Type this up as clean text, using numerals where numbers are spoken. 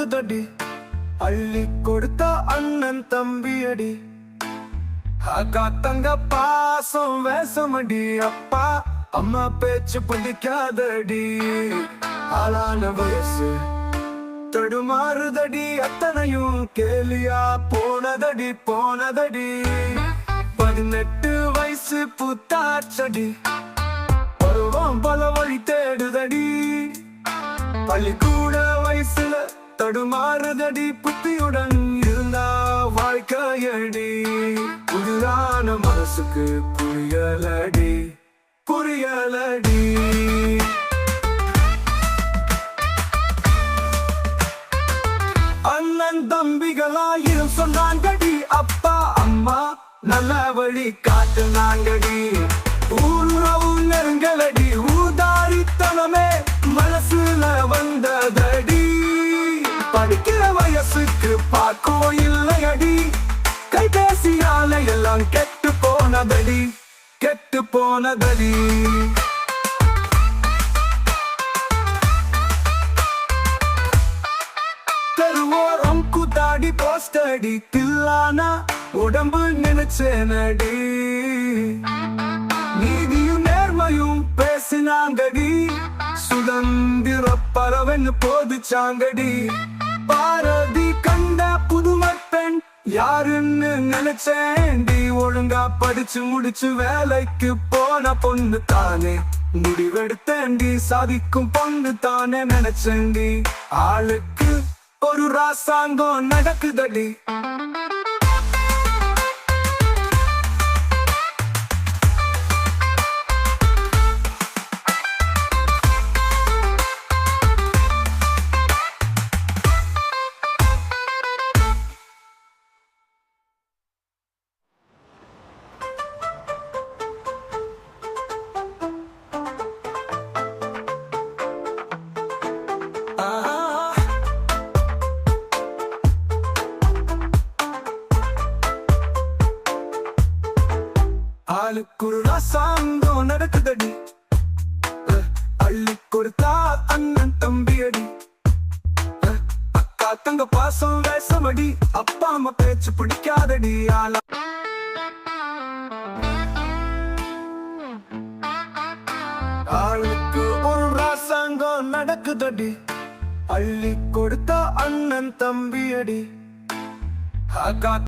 மாறுதடி அள்ளி கொடுத்த அண்ணன் தம்பியடி அக்கா தங்க பாசம் வேசமடி அப்பா அம்மா பேச்சு பிடிக்காதடி ஆளான வயசு தடுமாறுதடி அத்தனையும் கேலியா போனதடி 18 வயசு புத்தாச்சடி பருவம் பல வழி தேடுதடி பள்ளிக்கூட வயசுல தடுமாறுதடி புத்தியுடன் இருந்தா வாழ்க்கையடி புதிரான மனசுக்கு புரியலடி அண்ணன் தம்பிகளாயிரம் சொன்னாங்கடி அப்பா அம்மா நல்ல வழி காட்டுனாங்கடி ஊர்வவு நெருங்கலடி ஊதாரித்தனமே மனசுல வந்ததடி படிக்கிற வயசுக்கு பார்க்கோ இல்லையடி கைபேசியால எல்லாம் கெட்டு போனதடி தெருவோரம் கூத்தாடி போஸ்டடி தில்லானா உடம்பு நினைச்சேனடி நீதியும் நேர்மையும் பேசினாங்கடி சுதந்திர பறவன்னு போதிச்சாங்கடி பாரதி கண்ட புதுமை பெண் யாருன்னு நினைச்சேன்டி ஒழுங்கா படிச்சு முடிச்சு வேலைக்கு போன பொண்ணு தானே முடிவெடுத்தேன்டி சாதிக்கும் பொண்ணு தானே நினைச்சேன்டி ஆளுக்கு ஒரு ராசாங்கம் நடக்குதடி ஆளுக்குரு ராசாங்கம் நடக்குதடி அள்ளி கொடுத்தா அண்ணன் தம்பியடி அக்கா தங்க பாசம் வேசமடி அப்பா அம்மா பேச்சு பிடிக்காதடி ஆளுக்கு ஒரு ராசாங்கம் நடக்குதடி அள்ளி கொடுத்தா அண்ணன் தம்பியடி அக்கா